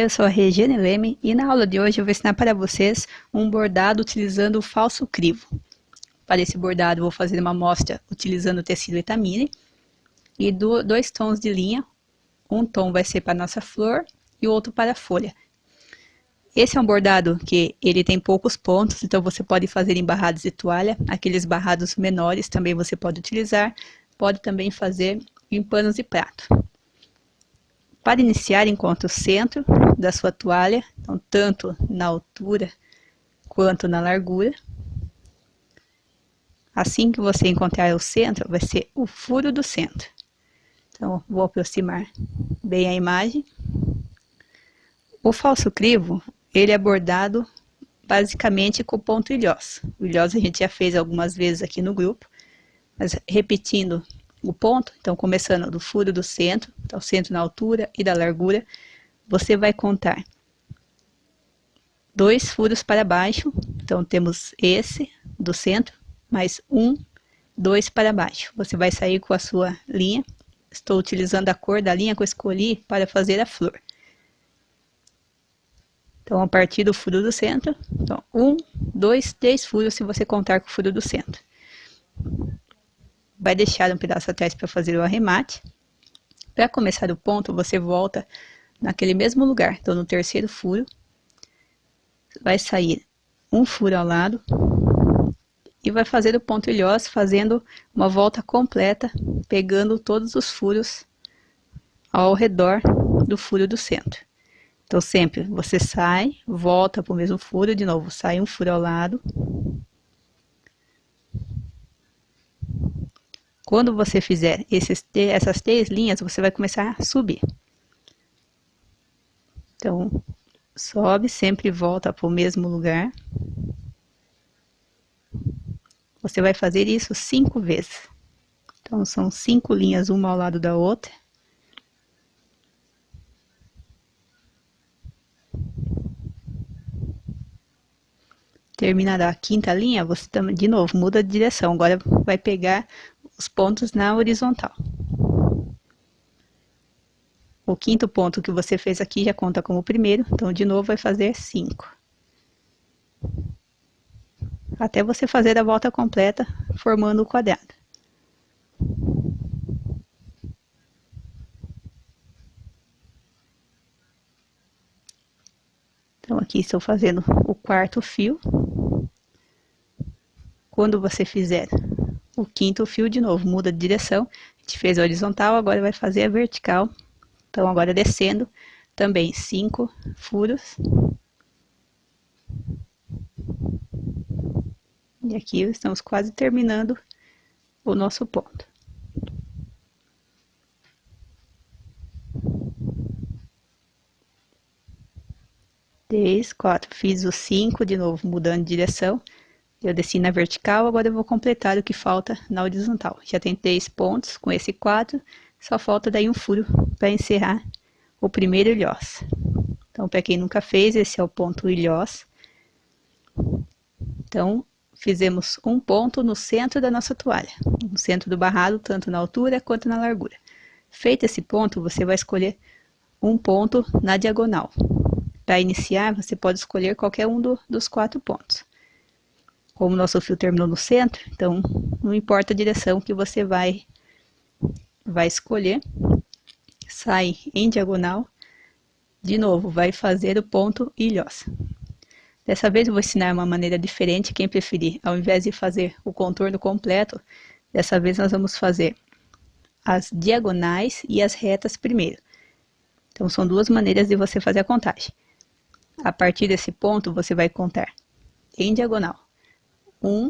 eu sou a Regiane Leme e na aula de hoje eu vou ensinar para vocês um bordado utilizando o falso crivo. Para esse bordado eu vou fazer uma amostra utilizando o tecido Etamine e dois tons de linha. Um tom vai ser para a nossa flor e o outro para a folha. Esse é um bordado que ele tem poucos pontos, então você pode fazer em barrados de toalha. Aqueles barrados menores também você pode utilizar. Pode também fazer em panos de prato. Para iniciar, encontre o centro da sua toalha, então, tanto na altura quanto na largura. Assim que você encontrar o centro, vai ser o furo do centro. Então, vou aproximar bem a imagem. O falso crivo, ele é bordado basicamente com ponto ilhós. O ilhós a gente já fez algumas vezes aqui no grupo, mas repetindo o ponto, então começando do furo do centro, então centro na altura e da largura, você vai contar 2 furos para baixo, então temos esse do centro, mais 1, 2 para baixo. Você vai sair com a sua linha, estou utilizando a cor da linha que eu escolhi para fazer a flor. Então, a partir do furo do centro, então, 1, 2, 3 furos se você contar com o furo do centro. Vai deixar um pedaço atrás para fazer o arremate. Para começar o ponto, você volta naquele mesmo lugar. Então, no terceiro furo, vai sair um furo ao lado e vai fazer o ponto ilhós, fazendo uma volta completa, pegando todos os furos ao redor do furo do centro. Então, sempre você sai, volta para o mesmo furo, de novo, sai um furo ao lado. Quando você fizer essas 3 linhas, você vai começar a subir. Então, sobe, sempre volta para o mesmo lugar. Você vai fazer isso 5 vezes. Então, são 5 linhas, uma ao lado da outra. Terminará a 5ª linha, você de novo muda de direção. Agora vai pegar os pontos na horizontal. O 5º ponto que você fez aqui já conta como o primeiro, então de novo vai fazer 5. Até você fazer a volta completa, formando o quadrado. Então aqui estou fazendo o 4º fio. Quando você fizer o 5º fio, de novo, muda de direção. A gente fez a horizontal, agora vai fazer a vertical. Então, agora descendo, também 5 furos. E aqui estamos quase terminando o nosso ponto. Três, 4, fiz o 5, de novo, mudando de direção. Eu desci na vertical, agora eu vou completar o que falta na horizontal. Já tem 3 pontos com esse 4, só falta daí um furo para encerrar o primeiro ilhós. Então, para quem nunca fez, esse é o ponto ilhós. Então, fizemos um ponto no centro da nossa toalha, no centro do barrado, tanto na altura quanto na largura. Feito esse ponto, você vai escolher um ponto na diagonal. Para iniciar, você pode escolher qualquer um dos 4 pontos. Como o nosso fio terminou no centro, então não importa a direção que você vai escolher. Sai em diagonal. De novo, vai fazer o ponto ilhós. Dessa vez eu vou ensinar uma maneira diferente, quem preferir. Ao invés de fazer o contorno completo, dessa vez nós vamos fazer as diagonais e as retas primeiro. Então, são 2 maneiras de você fazer a contagem. A partir desse ponto, você vai contar em diagonal. 1,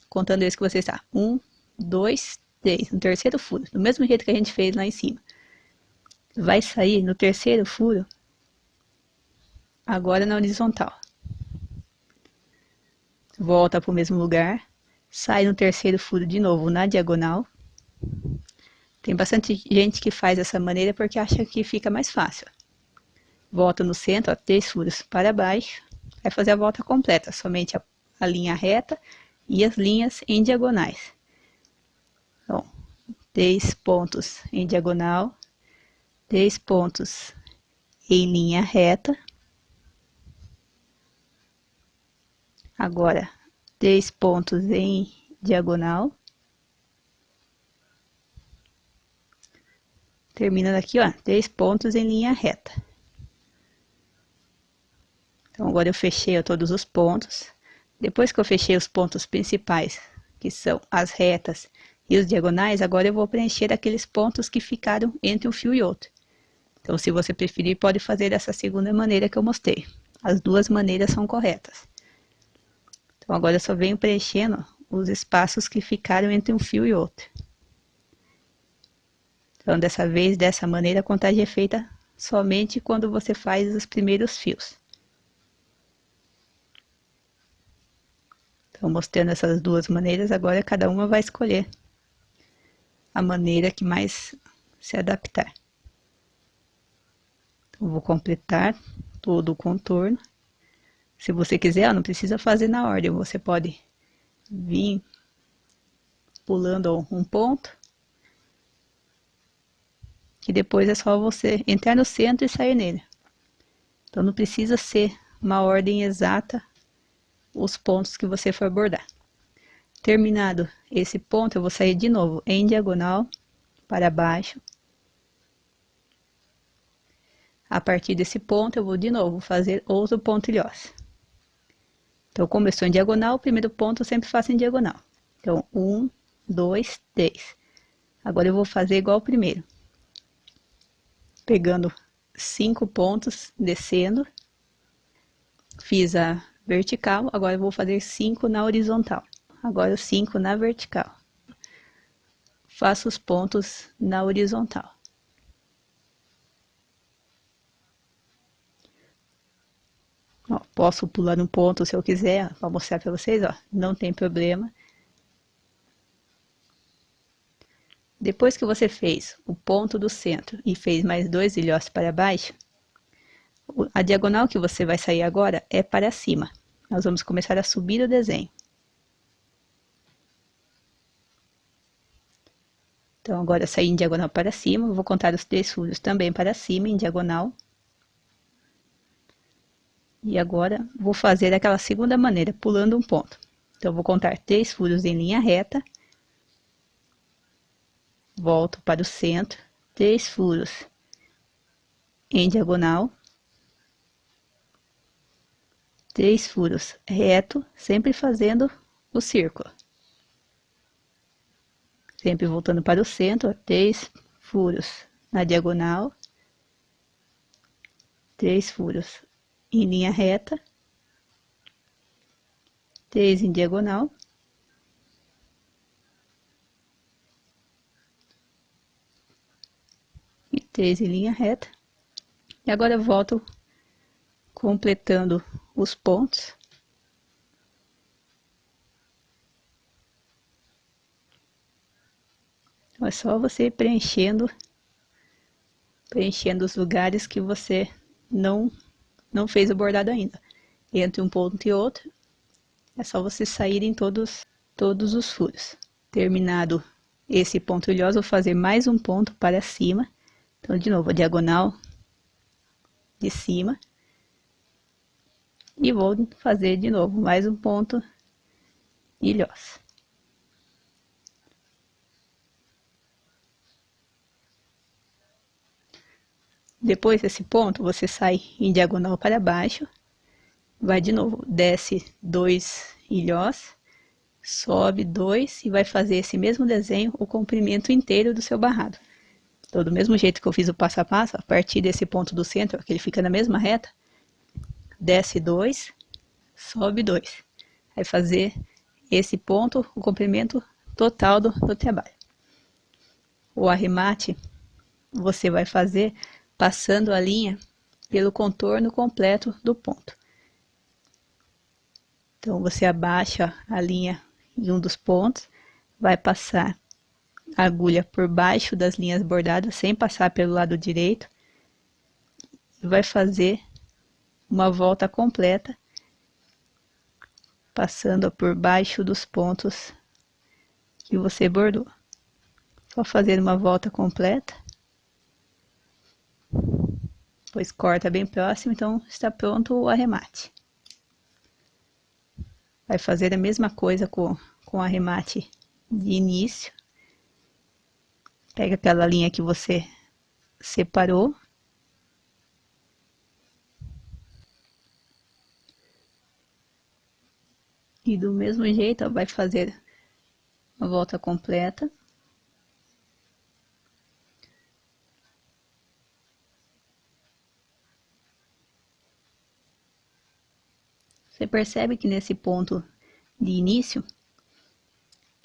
contando esse que você está. 1, 2, 3, no terceiro furo. Do mesmo jeito que a gente fez lá em cima. Vai sair no terceiro furo, agora na horizontal. Volta para o mesmo lugar. Sai no terceiro furo de novo na diagonal. Tem bastante gente que faz dessa maneira porque acha que fica mais fácil. Volta no centro, ó, 3 furos para baixo. Vai fazer a volta completa, somente a linha reta e as linhas em diagonais. Então, 3 pontos em diagonal, 3 pontos em linha reta. Agora, 3 pontos em diagonal. Terminando aqui, ó, 3 pontos em linha reta. Então, agora eu fechei todos os pontos. Depois que eu fechei os pontos principais, que são as retas e os diagonais, agora eu vou preencher aqueles pontos que ficaram entre um fio e outro. Então, se você preferir, pode fazer dessa segunda maneira que eu mostrei. As duas maneiras são corretas. Então, agora eu só venho preenchendo os espaços que ficaram entre um fio e outro. Então, dessa vez, dessa maneira, a contagem é feita somente quando você faz os primeiros fios. Então, mostrando essas duas maneiras, agora cada uma vai escolher a maneira que mais se adaptar. Então, vou completar todo o contorno. Se você quiser, não precisa fazer na ordem, você pode vir pulando um ponto, que depois é só você entrar no centro e sair nele. Então, não precisa ser uma ordem exata os pontos que você for bordar. Terminado esse ponto, eu vou sair de novo em diagonal para baixo. A partir desse ponto, eu vou de novo fazer outro ponto ilhós. Então, como eu estou em diagonal, o primeiro ponto eu sempre faço em diagonal. Então, 1, 2, 3. Agora eu vou fazer igual ao primeiro. Pegando 5 pontos, descendo. Fiz a vertical, agora eu vou fazer 5 na horizontal. Agora 5 na vertical. Faço os pontos na horizontal. Ó, posso pular um ponto se eu quiser, para mostrar para vocês, ó, não tem problema. Depois que você fez o ponto do centro e fez mais 2 ilhós para baixo, a diagonal que você vai sair agora é para cima. Nós vamos começar a subir o desenho. Então, agora eu saí em diagonal para cima, vou contar os 3 furos também para cima, em diagonal. E agora, vou fazer aquela segunda maneira, pulando um ponto. Então, vou contar 3 furos em linha reta. Volto para o centro, 3 furos em diagonal. 3 furos reto, sempre fazendo o círculo. Sempre voltando para o centro, 3 furos na diagonal. 3 furos em linha reta. 3 em diagonal. E 3 em linha reta. E agora eu volto completando os pontos. É só você ir preenchendo os lugares que você não fez o bordado ainda. Entre um ponto e outro, é só você sair em todos os furos. Terminado esse ponto ilhoso, vou fazer mais um ponto para cima. Então, de novo, a diagonal de cima. E vou fazer de novo mais um ponto ilhoso. Depois desse ponto, você sai em diagonal para baixo. Vai de novo, desce 2 ilhós, sobe 2 e vai fazer esse mesmo desenho, o comprimento inteiro do seu barrado. Então, do mesmo jeito que eu fiz o passo a passo, a partir desse ponto do centro, que ele fica na mesma reta, desce 2, sobe 2. Vai fazer esse ponto, o comprimento total do trabalho. O arremate, você vai fazer passando a linha pelo contorno completo do ponto. Então, você abaixa a linha em um dos pontos, vai passar a agulha por baixo das linhas bordadas, sem passar pelo lado direito, e vai fazer uma volta completa, passando por baixo dos pontos que você bordou. Só fazer uma volta completa. Depois corta bem próximo, então está pronto o arremate. Vai fazer a mesma coisa com o arremate de início. Pega aquela linha que você separou. E do mesmo jeito, ó, vai fazer a volta completa. Você percebe que nesse ponto de início,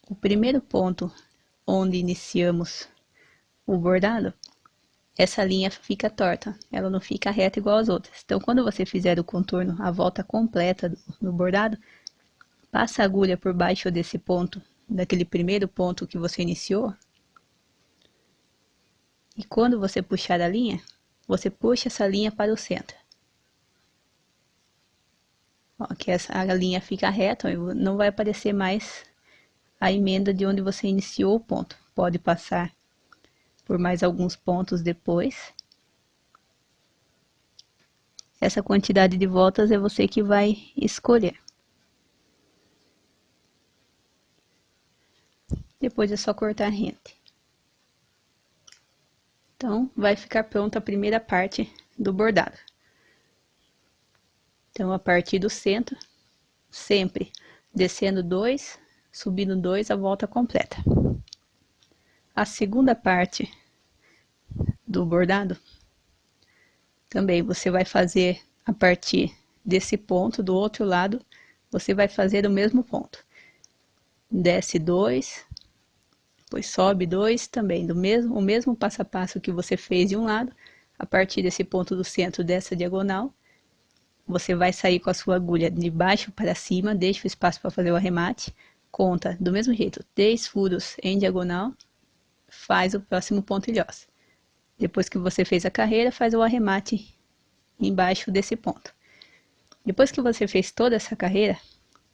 o primeiro ponto onde iniciamos o bordado, essa linha fica torta, ela não fica reta igual as outras. Então, quando você fizer o contorno, a volta completa no bordado, passa a agulha por baixo desse ponto, daquele primeiro ponto que você iniciou. E quando você puxar a linha, você puxa essa linha para o centro. Ó, que a linha fica reta, não vai aparecer mais a emenda de onde você iniciou o ponto. Pode passar por mais alguns pontos depois. Essa quantidade de voltas é você que vai escolher. Depois é só cortar a rente. Então, vai ficar pronta a primeira parte do bordado. Então, a partir do centro, sempre descendo 2, subindo 2, a volta completa. A segunda parte do bordado, também você vai fazer a partir desse ponto, do outro lado, você vai fazer o mesmo ponto. Desce 2, depois sobe 2, também o mesmo passo a passo que você fez de um lado, a partir desse ponto do centro dessa diagonal, você vai sair com a sua agulha de baixo para cima, deixa o espaço para fazer o arremate, conta do mesmo jeito, 3 furos em diagonal, faz o próximo ponto ilhosa. Depois que você fez a carreira, faz o arremate embaixo desse ponto. Depois que você fez toda essa carreira,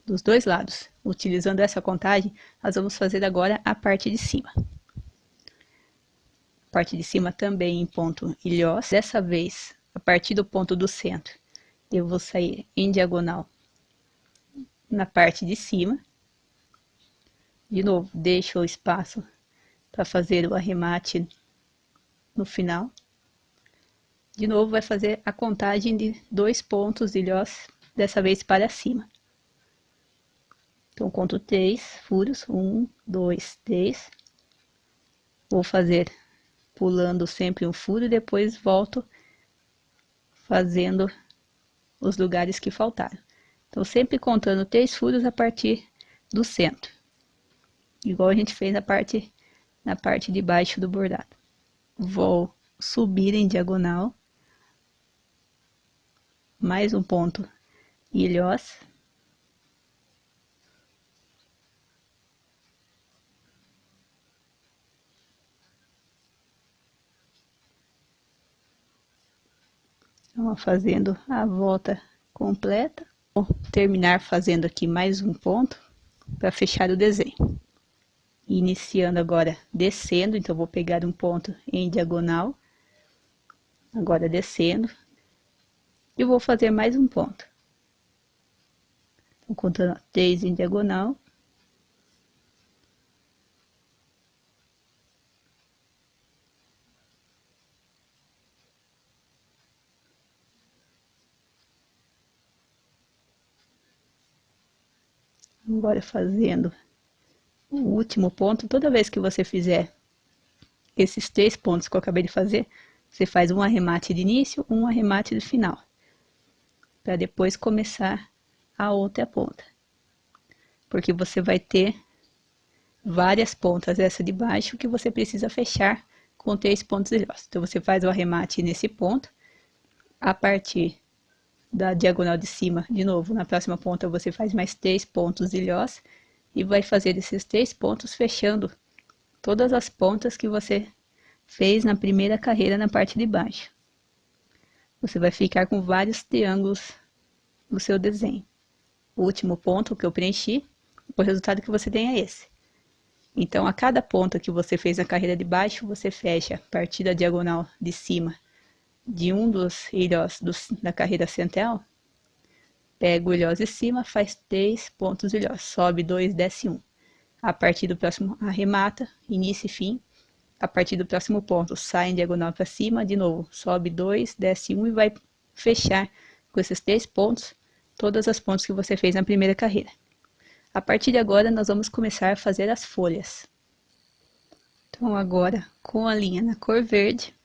dos dois lados, utilizando essa contagem, nós vamos fazer agora a parte de cima. A parte de cima também em ponto ilhós, dessa vez, a partir do ponto do centro, eu vou sair em diagonal na parte de cima. De novo, deixo o espaço para fazer o arremate no final. De novo, vai fazer a contagem de 2 pontos ilhós, dessa vez para cima. Então, conto 3 furos, 1, 2, 3. Vou fazer pulando sempre um furo e depois volto fazendo os lugares que faltaram. Então, sempre contando 3 furos a partir do centro. Igual a gente fez na parte de baixo do bordado. Vou subir em diagonal. Mais um ponto ilhós. Vamos fazendo a volta completa. Vou terminar fazendo aqui mais um ponto para fechar o desenho. Iniciando agora descendo, então vou pegar um ponto em diagonal. Agora descendo. E vou fazer mais um ponto. Estou contando 3 em diagonal. Agora fazendo o último ponto. Toda vez que você fizer esses 3 pontos que eu acabei de fazer, você faz um arremate de início, um arremate de final, para depois começar a outra ponta, porque você vai ter várias pontas, essa de baixo, que você precisa fechar com 3 pontos ilhós. Então, você faz o arremate nesse ponto, a partir da diagonal de cima, de novo, na próxima ponta você faz mais 3 pontos ilhós, e vai fazer esses 3 pontos fechando todas as pontas que você fez na primeira carreira na parte de baixo. Você vai ficar com vários triângulos no seu desenho. O último ponto que eu preenchi, o resultado que você tem é esse. Então, a cada ponta que você fez na carreira de baixo, você fecha a partir da diagonal de cima de um dos ilhós da carreira central, pega o ilhós de cima, faz 3 pontos ilhós, sobe 2, desce 1. A partir do próximo, arremata, início e fim. A partir do próximo ponto, sai em diagonal para cima, de novo, sobe 2, desce 1 e vai fechar com esses 3 pontos, todas as pontos que você fez na primeira carreira. A partir de agora, nós vamos começar a fazer as folhas. Então, agora, com a linha na cor verde,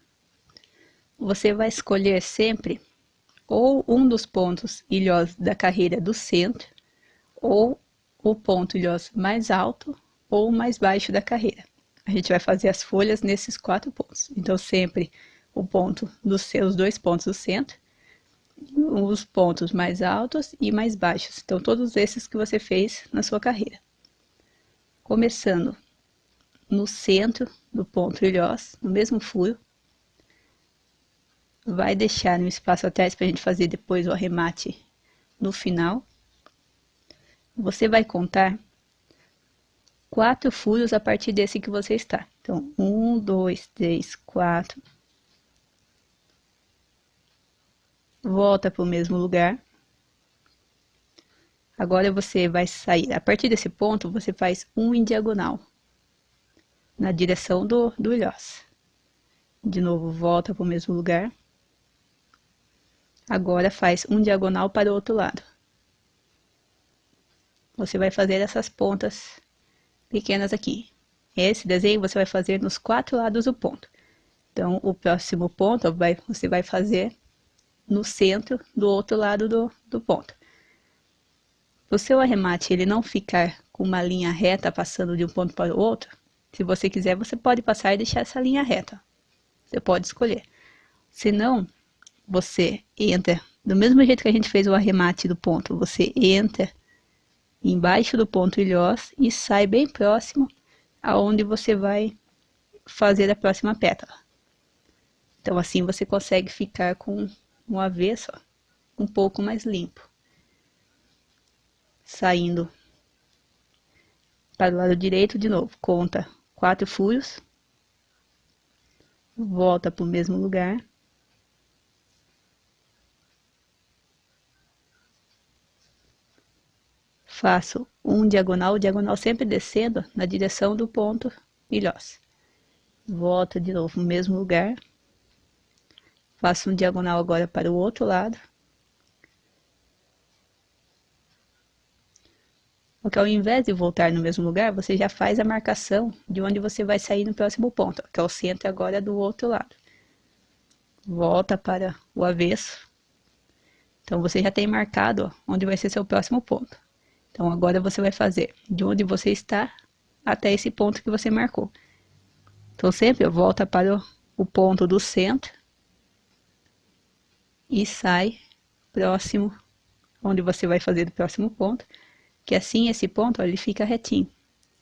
você vai escolher sempre ou um dos pontos ilhós da carreira do centro, ou o ponto ilhós mais alto ou mais baixo da carreira. A gente vai fazer as folhas nesses 4 pontos. Então, sempre o ponto dos seus 2 pontos do centro, os pontos mais altos e mais baixos. Então, todos esses que você fez na sua carreira. Começando no centro do ponto ilhós, no mesmo furo, vai deixar um espaço atrás para a gente fazer depois o arremate no final. Você vai contar 4 furos a partir desse que você está. Então, 1, 2, 3, 4. Volta para o mesmo lugar. Agora você vai sair. A partir desse ponto, você faz um em diagonal, na direção do ilhós. De novo, volta para o mesmo lugar. Agora faz um diagonal para o outro lado. Você vai fazer essas pontas pequenas aqui. Esse desenho você vai fazer nos 4 lados do ponto. Então, o próximo ponto você vai fazer no centro do outro lado do ponto. O seu arremate ele não ficar com uma linha reta passando de um ponto para o outro, se você quiser, você pode passar e deixar essa linha reta. Você pode escolher. Se não, você entra, do mesmo jeito que a gente fez o arremate do ponto, você entra embaixo do ponto ilhós e sai bem próximo aonde você vai fazer a próxima pétala. Então, assim você consegue ficar com um avesso um pouco mais limpo. Saindo para o lado direito, de novo, conta 4 furos, volta para o mesmo lugar. Faço um diagonal, o diagonal sempre descendo na direção do ponto ilhós. Volta de novo no mesmo lugar. Faço um diagonal agora para o outro lado. Porque ao invés de voltar no mesmo lugar, você já faz a marcação de onde você vai sair no próximo ponto, que é o centro agora do outro lado. Volta para o avesso. Então, você já tem marcado onde vai ser seu próximo ponto. Então, agora você vai fazer de onde você está até esse ponto que você marcou. Então, sempre volta para o ponto do centro e sai próximo, onde você vai fazer o próximo ponto, que assim esse ponto ó, ele fica retinho.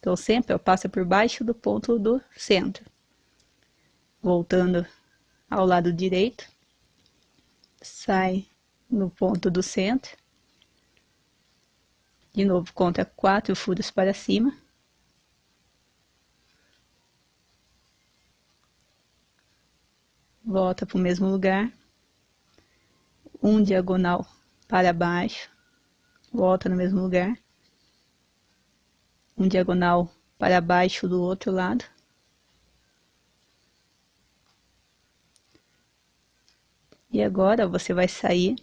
Então, sempre ó, passa por baixo do ponto do centro. Voltando ao lado direito, sai no ponto do centro. De novo, conta 4 furos para cima. Volta para o mesmo lugar. Um diagonal para baixo. Volta no mesmo lugar. Um diagonal para baixo do outro lado. E agora você vai sair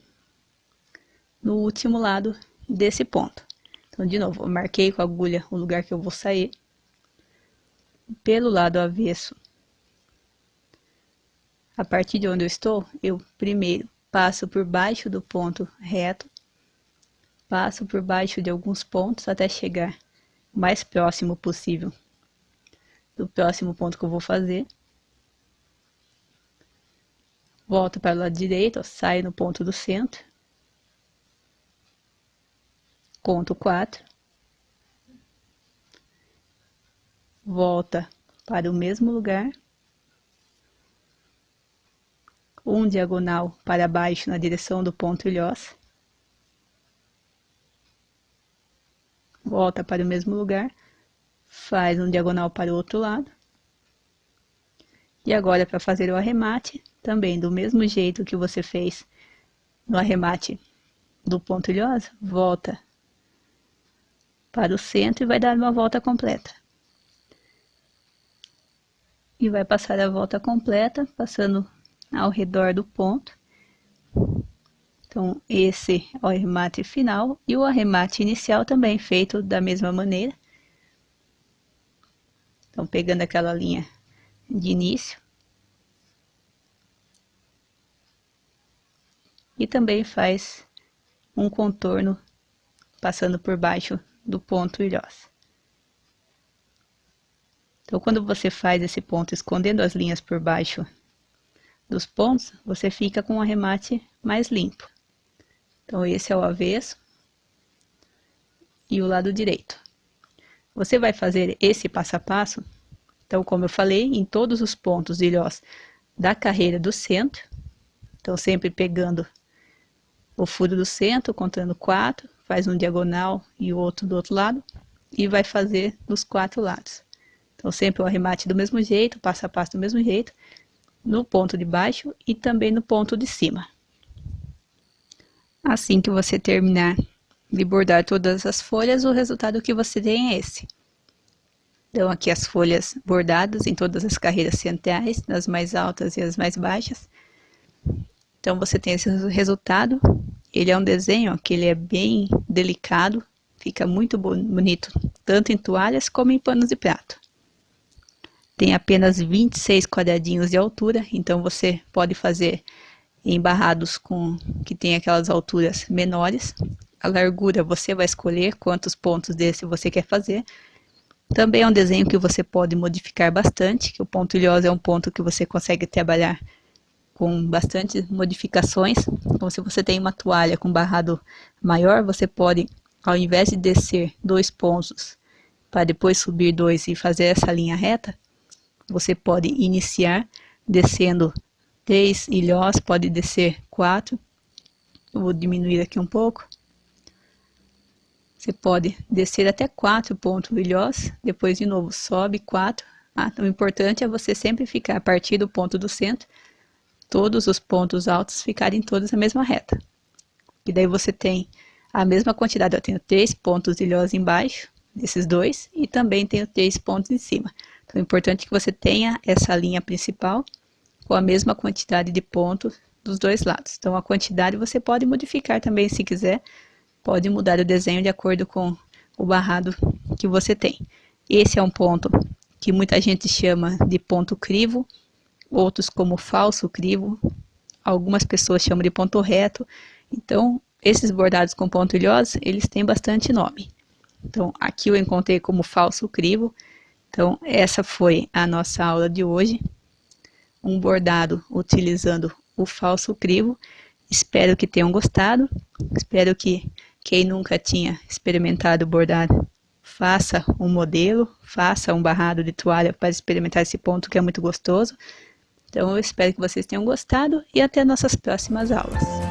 no último lado desse ponto. Então, de novo, eu marquei com a agulha o lugar que eu vou sair. Pelo lado avesso, a partir de onde eu estou, eu primeiro passo por baixo do ponto reto, passo por baixo de alguns pontos até chegar o mais próximo possível do próximo ponto que eu vou fazer. Volto para o lado direito, ó, saio no ponto do centro. Conto 4. Volta para o mesmo lugar. Um diagonal para baixo na direção do ponto ilhós. Volta para o mesmo lugar. Faz um diagonal para o outro lado. E agora, para fazer o arremate, também do mesmo jeito que você fez no arremate do ponto ilhosa, volta para o centro e vai dar uma volta completa. E vai passar a volta completa, passando ao redor do ponto. Então, esse é o arremate final e o arremate inicial também feito da mesma maneira. Então, pegando aquela linha de início. E também faz um contorno passando por baixo do ponto ilhosa. Então, quando você faz esse ponto escondendo as linhas por baixo dos pontos, você fica com um arremate mais limpo. Então, esse é o avesso e o lado direito. Você vai fazer esse passo a passo, então, como eu falei, em todos os pontos ilhós da carreira do centro. Então, sempre pegando o furo do centro, contando 4, faz um diagonal e o outro do outro lado, e vai fazer dos 4 lados. Então, sempre o arremate do mesmo jeito, passo a passo do mesmo jeito, no ponto de baixo e também no ponto de cima. Assim que você terminar de bordar todas as folhas, o resultado que você tem é esse. Então, aqui as folhas bordadas em todas as carreiras centrais, nas mais altas e as mais baixas. Então, você tem esse resultado. Ele é um desenho ó, que ele é bem delicado, fica muito bonito, tanto em toalhas como em panos de prato. Tem apenas 26 quadradinhos de altura, então você pode fazer em barrados que tem aquelas alturas menores. A largura você vai escolher quantos pontos desse você quer fazer. Também é um desenho que você pode modificar bastante, que o ponto ilhosa é um ponto que você consegue trabalhar com bastante modificações. Então, se você tem uma toalha com barrado maior, você pode, ao invés de descer 2 pontos, para depois subir 2 e fazer essa linha reta, você pode iniciar descendo 3 ilhós, pode descer 4. Eu vou diminuir aqui um pouco. Você pode descer até 4 pontos ilhós, depois de novo sobe 4. O importante é você sempre ficar a partir do ponto do centro, todos os pontos altos ficarem todos na mesma reta. E daí você tem a mesma quantidade. Eu tenho 3 pontos ilhós embaixo, desses 2, e também tenho 3 pontos em cima. Então, é importante que você tenha essa linha principal com a mesma quantidade de pontos dos dois lados. Então, a quantidade você pode modificar também se quiser. Pode mudar o desenho de acordo com o barrado que você tem. Esse é um ponto que muita gente chama de ponto crivo, outros como falso crivo, algumas pessoas chamam de ponto reto. Então, esses bordados com ponto ilhosa, eles têm bastante nome. Então, aqui eu encontrei como falso crivo. Então, essa foi a nossa aula de hoje. Um bordado utilizando o falso crivo. Espero que tenham gostado. Espero que quem nunca tinha experimentado bordar, faça um modelo, faça um barrado de toalha para experimentar esse ponto que é muito gostoso. Então, eu espero que vocês tenham gostado e até nossas próximas aulas.